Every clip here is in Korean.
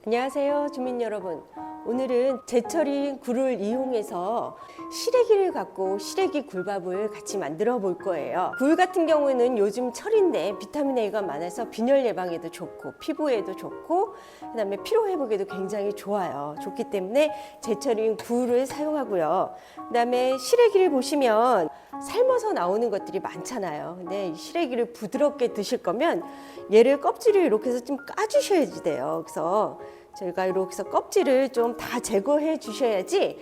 안녕하세요, 주민 여러분. 오늘은 제철인 굴을 이용해서 시래기를 갖고 시래기 굴밥을 같이 만들어 볼 거예요. 굴 같은 경우에는 요즘 철인데 비타민 A가 많아서 빈혈 예방에도 좋고 피부에도 좋고 그다음에 피로 회복에도 굉장히 좋아요. 좋기 때문에 제철인 굴을 사용하고요. 그다음에 시래기를 보시면 삶아서 나오는 것들이 많잖아요. 근데 이 시래기를 부드럽게 드실 거면 얘를 껍질을 이렇게 해서 좀 까주셔야 돼요. 그래서 저희가 이렇게 해서 껍질을 좀 다 제거해 주셔야지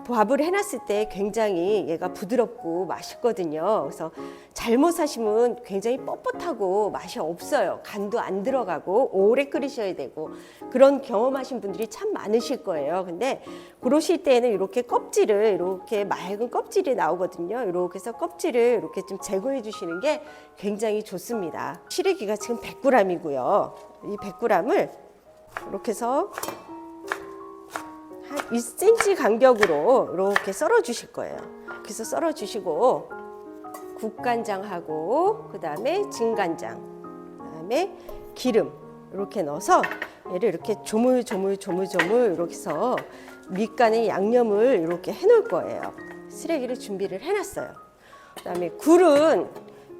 밥을 해놨을 때 굉장히 얘가 부드럽고 맛있거든요. 그래서 잘못 하시면 굉장히 뻣뻣하고 맛이 없어요. 간도 안 들어가고 오래 끓이셔야 되고 그런 경험하신 분들이 참 많으실 거예요. 근데 그러실 때에는 이렇게 껍질을 이렇게 맑은 껍질이 나오거든요. 이렇게 해서 껍질을 이렇게 좀 제거해 주시는 게 굉장히 좋습니다. 시래기가 지금 100g이고요. 이 100g을 이렇게 해서 한 1cm 간격으로 이렇게 썰어 주실 거예요. 그래서 썰어 주시고 국간장하고 그다음에 진간장, 그다음에 기름 이렇게 넣어서 얘를 이렇게 조물조물 이렇게 해서 밑간에 양념을 이렇게 해 놓을 거예요. 시래기를 준비를 해 놨어요. 그다음에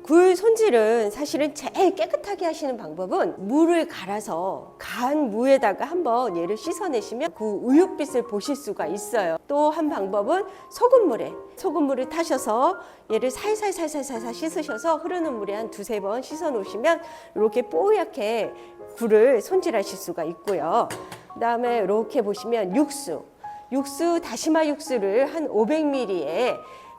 굴 손질은 사실은 제일 깨끗하게 하시는 방법은 물을 갈아서 간 무에다가 한번 얘를 씻어내시면 그 우윳빛을 보실 수가 있어요. 또 한 방법은 소금물을 타셔서 얘를 살살 씻으셔서 흐르는 물에 한 2-3번 씻어 놓으시면 이렇게 뽀얗게 굴을 손질하실 수가 있고요. 그 다음에 이렇게 보시면 육수 다시마 육수를 한 500ml에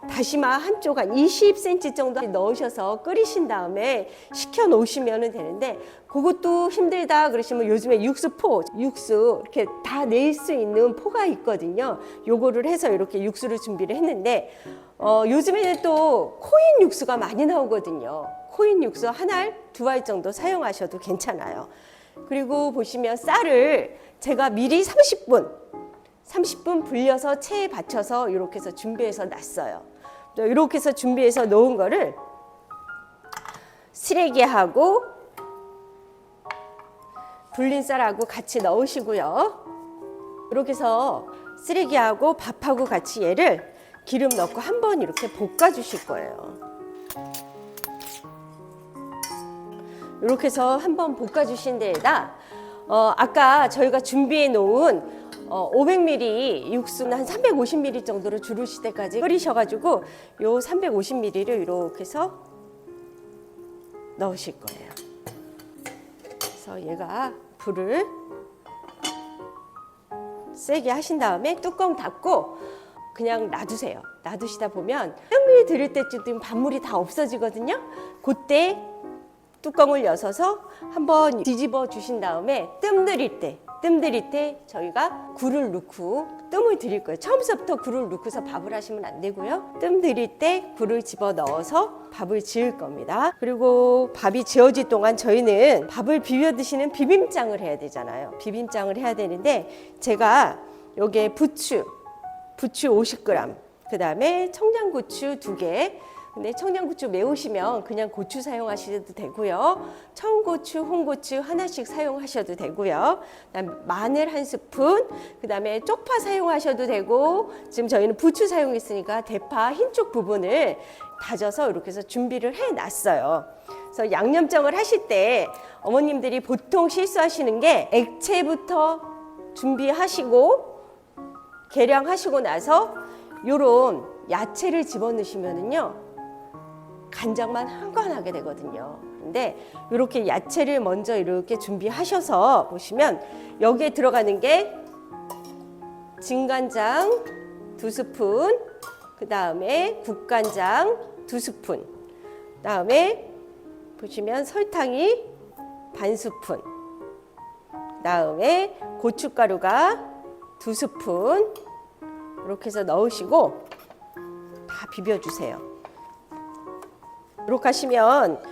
다시마 한쪽 한 20cm 정도 넣으셔서 끓이신 다음에 식혀 놓으시면 되는데 그것도 힘들다 그러시면 요즘에 육수 이렇게 다 낼 수 있는 포가 있거든요. 요거를 해서 이렇게 육수를 준비를 했는데 요즘에는 또 코인 육수가 많이 나오거든요. 코인 육수 한 알, 2알 정도 사용하셔도 괜찮아요. 그리고 보시면 쌀을 제가 미리 30분 불려서 체에 받쳐서 이렇게 해서 준비해서 놨어요. 이렇게 해서 준비해서 놓은 거를 시래기하고 불린 쌀하고 같이 넣으시고요. 이렇게 해서 시래기하고 밥하고 같이 얘를 기름 넣고 한번 이렇게 볶아 주실 거예요. 이렇게 해서 한번 볶아 주신 데에다 아까 저희가 준비해 놓은 500ml 육수는 한 350ml 정도로 주르실 때까지 끓이셔가지고 요 350ml를 이렇게 해서 넣으실 거예요. 그래서 얘가 불을 세게 하신 다음에 뚜껑 닫고 그냥 놔두세요. 놔두시다 보면 뜸을 들일 때쯤 밥물이 다 없어지거든요. 그때 뚜껑을 여셔서 한번 뒤집어 주신 다음에 뜸 들일 때 저희가 굴을 넣고 뜸을 들일 거예요. 처음부터 굴을 넣고서 밥을 하시면 안 되고요. 뜸 들일 때 굴을 집어 넣어서 밥을 지을 겁니다. 그리고 밥이 지어질 동안 저희는 밥을 비벼 드시는 비빔장을 해야 되잖아요. 비빔장을 해야 되는데 제가 여기에 부추 50g, 그 다음에 청양고추 2개. 근데 청양고추 매우시면 그냥 고추 사용하셔도 되고요. 청고추, 홍고추 하나씩 사용하셔도 되고요. 그다음에 마늘 1스푼, 그다음에 쪽파 사용하셔도 되고 지금 저희는 부추 사용했으니까 대파 흰 쪽 부분을 다져서 이렇게 해서 준비를 해놨어요. 그래서 양념장을 하실 때 어머님들이 보통 실수하시는 게 액체부터 준비하시고 계량하시고 나서 요런 야채를 집어넣으시면은요 간장만 한관하게 되거든요. 근데 이렇게 야채를 먼저 이렇게 준비하셔서 보시면 여기에 들어가는 게 진간장 2스푼, 그 다음에 국간장 2스푼, 그 다음에 보시면 설탕이 반 스푼, 그 다음에 고춧가루가 2스푼 이렇게 해서 넣으시고 다 비벼주세요. 이렇게 하시면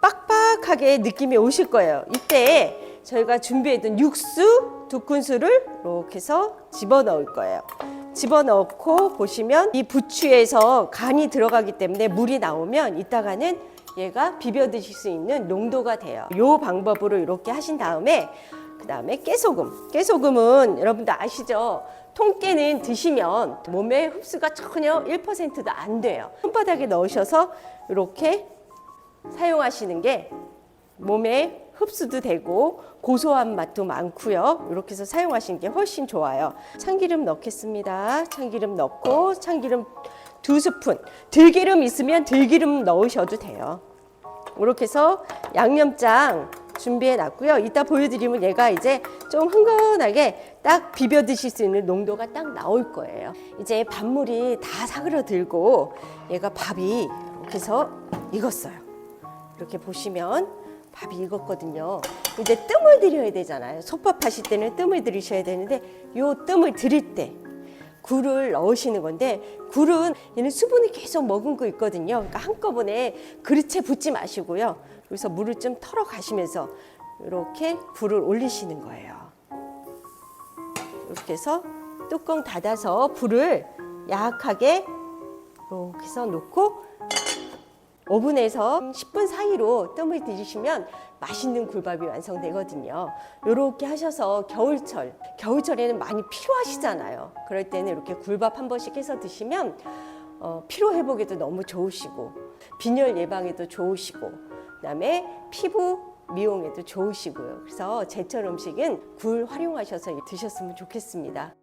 빡빡하게 느낌이 오실 거예요. 이때 저희가 준비해둔 육수 2큰술을 이렇게 해서 집어넣을 거예요. 집어넣고 보시면 이 부추에서 간이 들어가기 때문에 물이 나오면 이따가는 얘가 비벼 드실 수 있는 농도가 돼요. 이 방법으로 이렇게 하신 다음에 그 다음에 깨소금. 깨소금은 여러분들 아시죠? 통깨는 드시면 몸에 흡수가 전혀 1%도 안 돼요. 손바닥에 넣으셔서 이렇게 사용하시는 게 몸에 흡수도 되고 고소한 맛도 많고요. 이렇게 해서 사용하시는 게 훨씬 좋아요. 참기름 넣겠습니다. 참기름 넣고 참기름 2스푼. 들기름 있으면 들기름 넣으셔도 돼요. 이렇게 해서 양념장 준비해 놨고요. 이따 보여드리면 얘가 이제 좀 흥건하게 딱 비벼 드실 수 있는 농도가 딱 나올 거예요. 이제 밥물이 다 사그러들고 얘가 밥이 이렇게 해서 익었어요. 이렇게 보시면 밥이 익었거든요. 이제 뜸을 들여야 되잖아요. 솥밥 하실 때는 뜸을 들이셔야 되는데 요 뜸을 들일 때 굴을 넣으시는 건데, 굴은 얘는 수분이 계속 머금고 거 있거든요. 그러니까 한꺼번에 그릇에 붓지 마시고요. 그래서 물을 좀 털어 가시면서 이렇게 굴을 올리시는 거예요. 이렇게 해서 뚜껑 닫아서 불을 약하게 이렇게 해서 놓고 오븐에서 10분 사이로 뜸을 들이시면 맛있는 굴밥이 완성되거든요. 이렇게 하셔서 겨울철에는 많이 피로하시잖아요. 그럴 때는 이렇게 굴밥 한 번씩 해서 드시면 피로 회복에도 너무 좋으시고 빈혈 예방에도 좋으시고 그다음에 피부 미용에도 좋으시고요. 그래서 제철 음식은 굴 활용하셔서 드셨으면 좋겠습니다.